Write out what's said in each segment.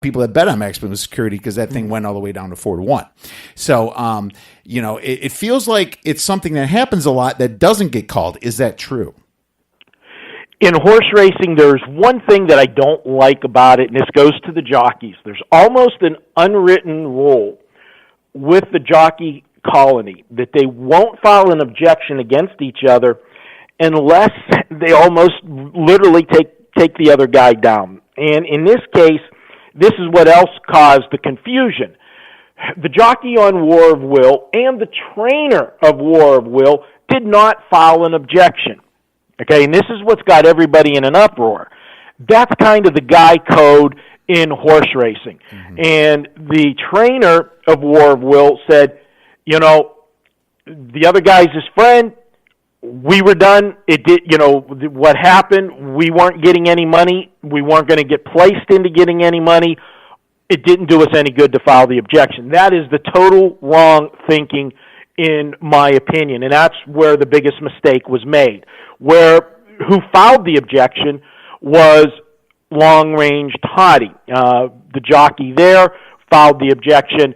people that bet on maximum security because that thing went all the way down to 4-1. So, it feels like it's something that happens a lot that doesn't get called. Is that true? In horse racing, there's one thing that I don't like about it, and this goes to the jockeys. There's almost an unwritten rule with the jockey colony that they won't file an objection against each other unless they almost literally take the other guy down. And in this case, this is what else caused the confusion. The jockey on War of Will and the trainer of War of Will did not file an objection. Okay, and this is what's got everybody in an uproar. That's kind of the guy code in horse racing. Mm-hmm. And the trainer of War of Will said, the other guy's his friend. We were done. It did, what happened, we weren't getting any money. We weren't going to get placed into getting any money. It didn't do us any good to file the objection. That is the total wrong thinking, in my opinion, and that's where the biggest mistake was made. Who filed the objection was Long Range Toddy. The jockey there filed the objection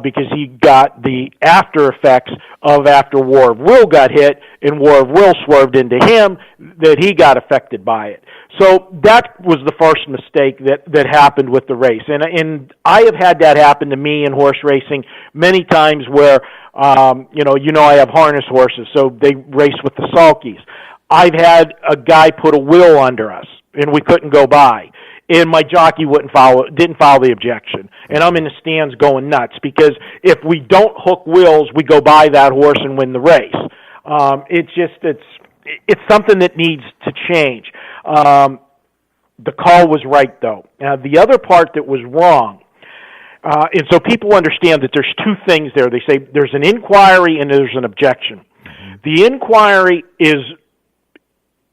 because he got the after effects of after War of Will got hit, and War of Will swerved into him, that he got affected by it. So that was the first mistake that happened with the race. And I have had that happen to me in horse racing many times where, I have harness horses, so they race with the sulkies. I've had a guy put a will under us, and we couldn't go by. And my jockey didn't file the objection. And I'm in the stands going nuts because if we don't hook wills, we go by that horse and win the race. It's something that needs to change. The call was right, though. Now, the other part that was wrong, and so people understand that there's two things there. They say there's an inquiry and there's an objection. Mm-hmm. The inquiry is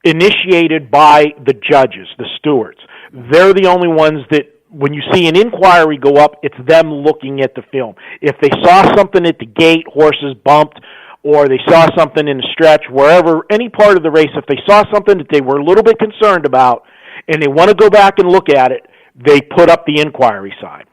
initiated by the judges, the stewards. They're the only ones that, when you see an inquiry go up, it's them looking at the film. If they saw something at the gate, horses bumped, or they saw something in the stretch, wherever, any part of the race, if they saw something that they were a little bit concerned about and they want to go back and look at it, they put up the inquiry sign.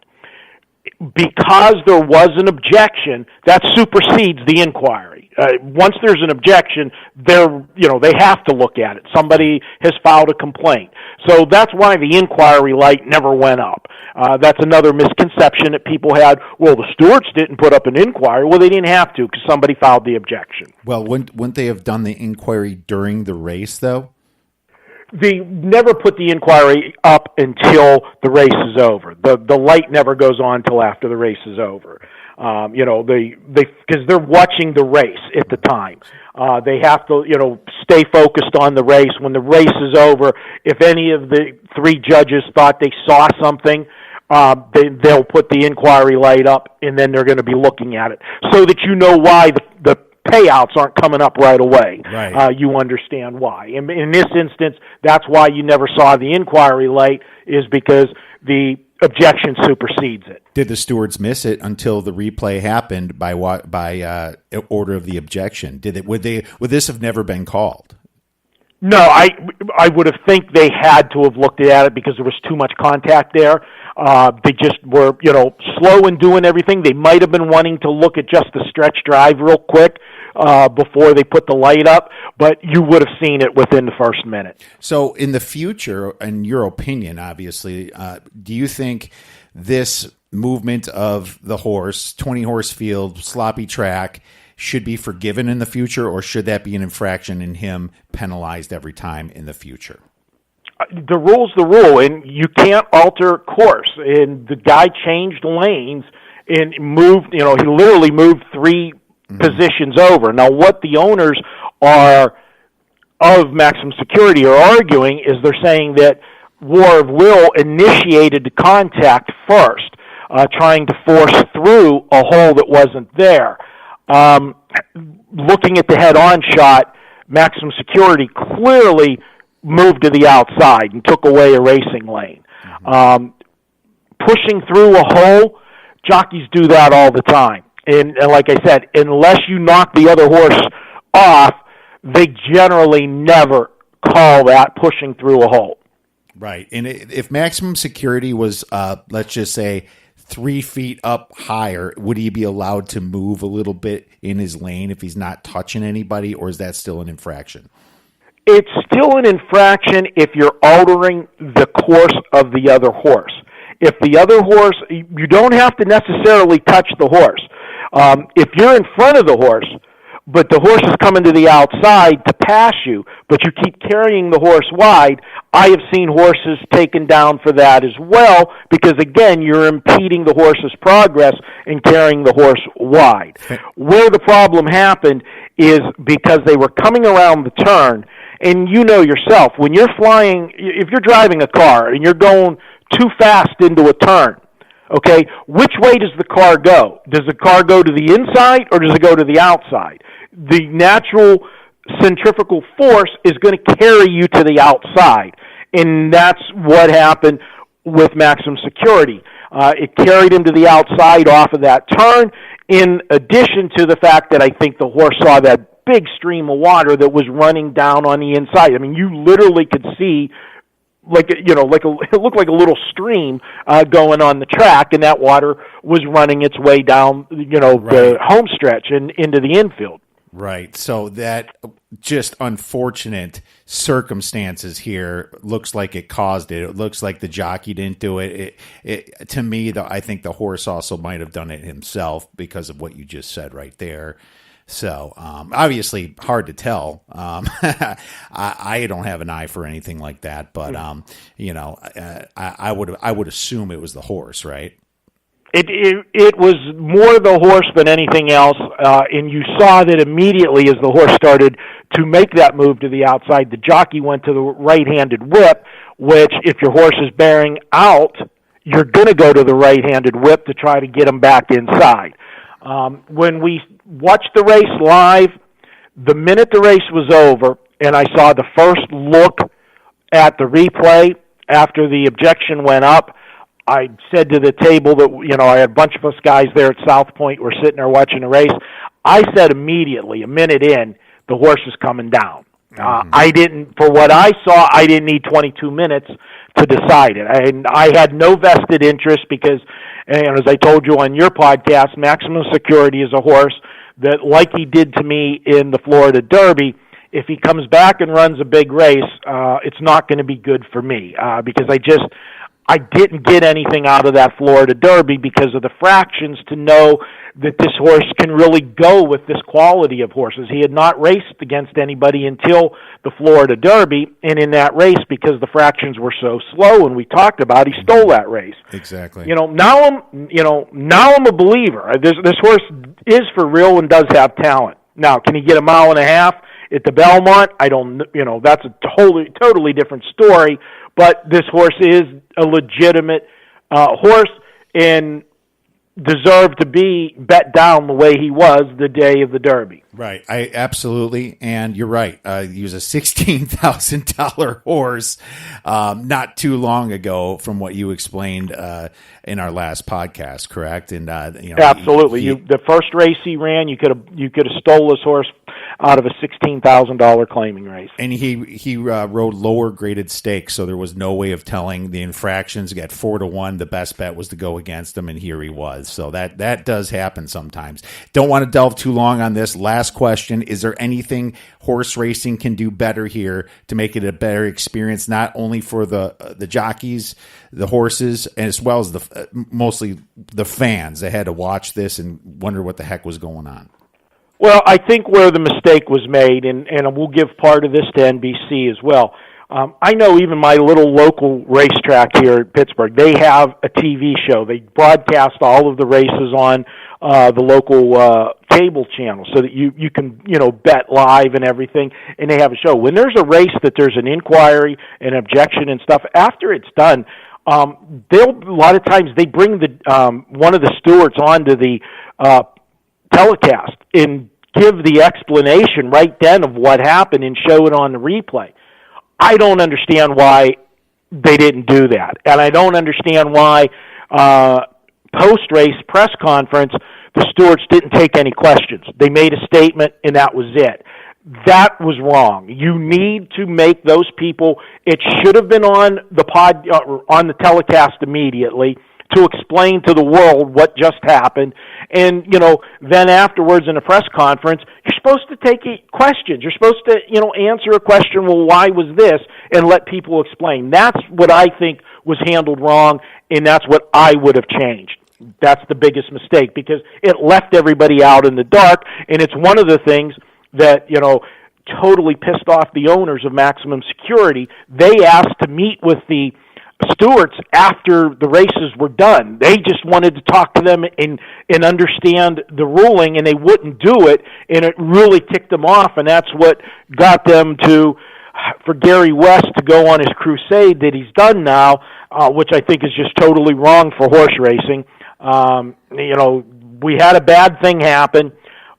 Because there was an objection, that supersedes the inquiry. Once there's an objection, they have to look at it. Somebody has filed a complaint. So that's why the inquiry light never went up. That's another misconception that people had. Well, the stewards didn't put up an inquiry. Well, they didn't have to because somebody filed the objection. Well, wouldn't they have done the inquiry during the race, though? They never put the inquiry up until the race is over. The light never goes on until after the race is over. Because they're watching the race at the time. They have to, stay focused on the race. When the race is over, if any of the three judges thought they saw something, they'll put the inquiry light up, and then they're going to be looking at it so that you know why the payouts aren't coming up right away. Right. You understand why. In this instance, that's why you never saw the inquiry light, is because the objection supersedes it. Did the stewards miss it until the replay happened by order of the objection? Would this have never been called? No, I would have think they had to have looked at it because there was too much contact there. They just were, slow in doing everything. They might have been wanting to look at just the stretch drive real quick before they put the light up, but you would have seen it within the first minute. So in the future, in your opinion, obviously, do you think this movement of the horse, 20-horse field, sloppy track, should be forgiven in the future, or should that be an infraction and him penalized every time in the future? The rule's the rule, and you can't alter course. And the guy changed lanes and moved, he literally moved three positions over. Now, what the owners of Maximum Security are arguing is they're saying that War of Will initiated the contact first, trying to force through a hole that wasn't there. Looking at the head-on shot, Maximum Security clearly moved to the outside and took away a racing lane. Pushing through a hole, jockeys do that all the time. And like I said, unless you knock the other horse off, they generally never call that pushing through a hole. Right. And if maximum security was, let's just say, 3 feet up higher, would he be allowed to move a little bit in his lane if he's not touching anybody, or is that still an infraction? It's still an infraction if you're altering the course of the other horse. If the other horse, you don't have to necessarily touch the horse. If you're in front of the horse, but the horse is coming to the outside to pass you, but you keep carrying the horse wide, I have seen horses taken down for that as well, because again, you're impeding the horse's progress in carrying the horse wide. Where the problem happened is because they were coming around the turn, and you know yourself, when you're flying, if you're driving a car and you're going too fast into a turn, okay, which way does the car go? Does the car go to the inside or does it go to the outside? The natural centrifugal force is going to carry you to the outside, and that's what happened with maximum security. It carried him to the outside off of that turn, in addition to the fact that I think the horse saw that big stream of water that was running down on the inside. I mean, you literally could see it looked like a little stream going on the track, and that water was running its way down, the home stretch and into the infield. Right. So that just unfortunate circumstances here looks like it caused it. It looks like the jockey didn't do it. To me, I think the horse also might have done it himself because of what you just said right there. So obviously hard to tell. I don't have an eye for anything like that, but I would assume it was the horse, right? It was more the horse than anything else, and you saw that immediately as the horse started to make that move to the outside, the jockey went to the right-handed whip, which if your horse is bearing out, you're going to go to the right-handed whip to try to get him back inside. When we watched the race live, the minute the race was over and I saw the first look at the replay after the objection went up, I said to the table that, I had a bunch of us guys there at South Point, we're sitting there watching the race. I said immediately, a minute in, the horse is coming down. For what I saw, I didn't need 22 minutes to decide it. I had no vested interest because, and as I told you on your podcast, Maximum Security is a horse that, like he did to me in the Florida Derby, if he comes back and runs a big race, it's not going to be good for me because I didn't get anything out of that Florida Derby because of the fractions to know that this horse can really go with this quality of horses. He had not raced against anybody until the Florida Derby, and in that race, because the fractions were so slow, and we talked about, he stole that race. Exactly. Now I'm a believer. This horse is for real and does have talent. Now, can he get a mile and a half at the Belmont? I don't. That's a totally different story. But this horse is a legitimate horse and deserved to be bet down the way he was the day of the Derby. Right. I absolutely. And you're right. He was a $16,000 horse not too long ago from what you explained in our last podcast, correct? And absolutely. The first race he ran, you could have stole this horse out of a $16,000 claiming race. And he rode lower graded stakes, so there was no way of telling the infractions. He got 4-1. The best bet was to go against him, and here he was. So that does happen sometimes. Don't want to delve too long on this. Last question: is there anything horse racing can do better here to make it a better experience, not only for the jockeys, the horses, as well as mostly the fans that had to watch this and wonder what the heck was going on? Well, I think where the mistake was made, and we'll give part of this to NBC as well. I know even my little local racetrack here at Pittsburgh, they have a TV show. They broadcast all of the races on the local cable channel so that you can, bet live and everything, and they have a show. When there's a race that there's an inquiry, an objection and stuff, after it's done, a lot of times they bring one of the stewards onto the telecast and give the explanation right then of what happened and show it on the replay. I don't understand why they didn't do that. And I don't understand why post-race press conference, the stewards didn't take any questions. They made a statement, and that was it. that was wrong. You need to make those people. It should have been on the on the telecast immediately to explain to the world what just happened. And, then afterwards in a press conference, you're supposed to take questions. You're supposed to, answer a question, well, why was this, and let people explain. That's what I think was handled wrong, and that's what I would have changed. That's the biggest mistake, because it left everybody out in the dark, and it's one of the things that, totally pissed off the owners of Maximum Security. They asked to meet with the stewards after the races were done. They just wanted to talk to them and understand the ruling, and they wouldn't do it, and it really ticked them off, and that's what got them for Gary West to go on his crusade that he's done now, which I think is just totally wrong for horse racing. We had a bad thing happen.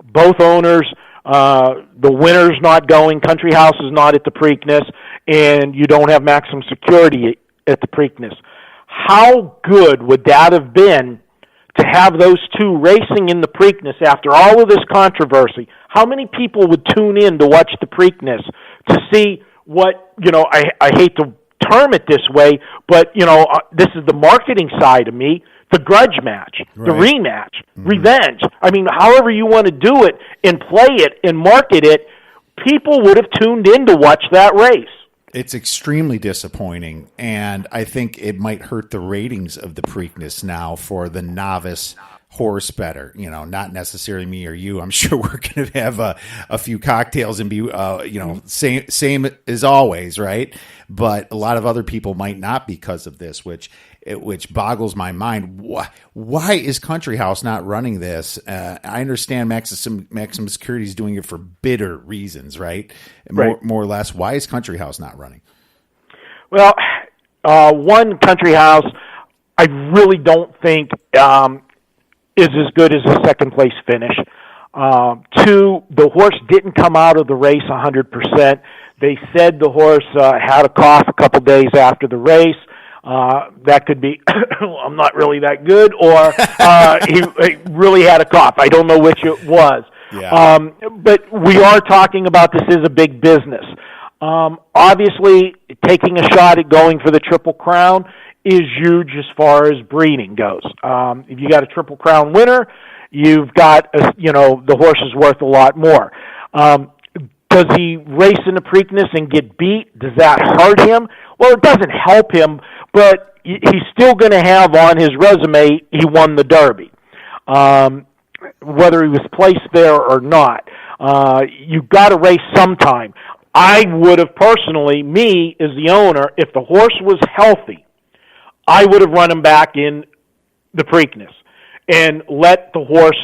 Both owners, the winner's not going, Country House is not at the Preakness, and you don't have Maximum Security at the Preakness. How good would that have been to have those two racing in the Preakness after all of this controversy? How many people would tune in to watch the Preakness to see what, I hate to term it this way, but, this is the marketing side of me, the grudge match, right, the rematch, revenge. I mean, however you want to do it and play it and market it, people would have tuned in to watch that race. It's extremely disappointing, and I think it might hurt the ratings of the Preakness now for the novice horse better. Not necessarily me or you. I'm sure we're going to have a few cocktails and be, same as always, right? But a lot of other people might not because of this, which boggles my mind. Why is Country House not running this? I understand Maximum Security is doing it for bitter reasons, right? More or less. Why is Country House not running? Well, one, Country House, I really don't think is as good as a second-place finish. Two, the horse didn't come out of the race 100%. They said the horse had a cough a couple days after the race. That could be, I'm not really that good, or he really had a cough. I don't know which it was. Yeah. But we are talking about this is a big business. Obviously, taking a shot at going for the Triple Crown is huge as far as breeding goes. If you got a Triple Crown winner, you've got, the horse is worth a lot more. Does he race in the Preakness and get beat? Does that hurt him? Well, it doesn't help him, but he's still going to have on his resume he won the Derby, whether he was placed there or not. You've got to race sometime. I would have personally, me as the owner, if the horse was healthy, I would have run him back in the Preakness and let the horse,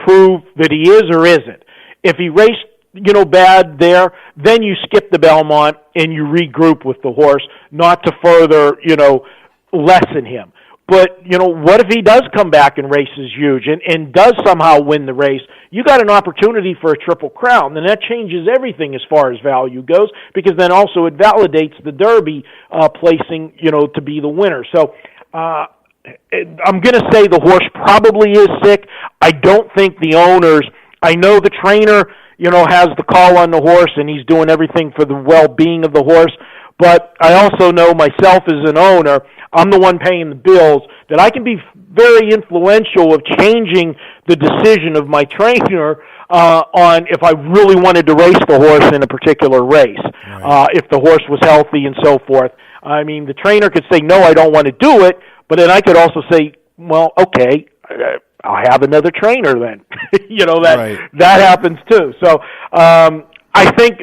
prove that he is or isn't. If he raced, bad there, then you skip the Belmont and you regroup with the horse, not to further, lessen him. But, what if he does come back and races huge and does somehow win the race? You got an opportunity for a Triple Crown. Then that changes everything as far as value goes, because then also it validates the Derby placing, to be the winner. So I'm going to say the horse probably is sick. I don't think the owners, I know the trainer, has the call on the horse and he's doing everything for the well-being of the horse. But I also know myself as an owner, I'm the one paying the bills, that I can be very influential of changing the decision of my trainer on if I really wanted to race the horse in a particular race, right, if the horse was healthy and so forth. I mean, the trainer could say, no, I don't want to do it, but then I could also say, well, okay, I'll have another trainer then. That happens too. So I think,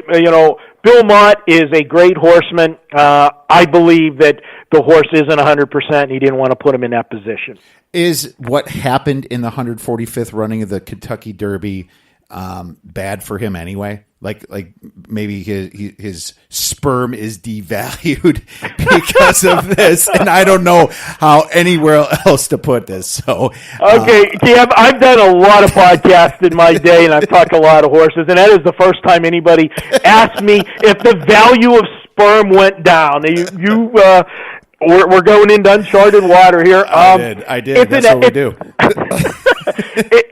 Bill Mott is a great horseman. I believe that the horse isn't 100%, and he didn't want to put him in that position. Is what happened in the 145th running of the Kentucky Derby bad for him anyway? Like maybe his sperm is devalued because of this, and I don't know how anywhere else to put this. So okay, I've done a lot of podcasts in my day, and I've talked a lot of horses, and that is the first time anybody asked me if the value of sperm went down. We're going into uncharted water here. I did. That's what we do.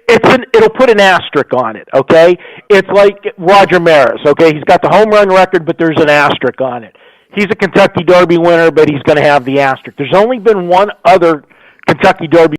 It's an it'll put an asterisk on it, okay? It's like Roger Maris, okay? He's got the home run record, but there's an asterisk on it. He's a Kentucky Derby winner, but he's going to have the asterisk. There's only been one other Kentucky Derby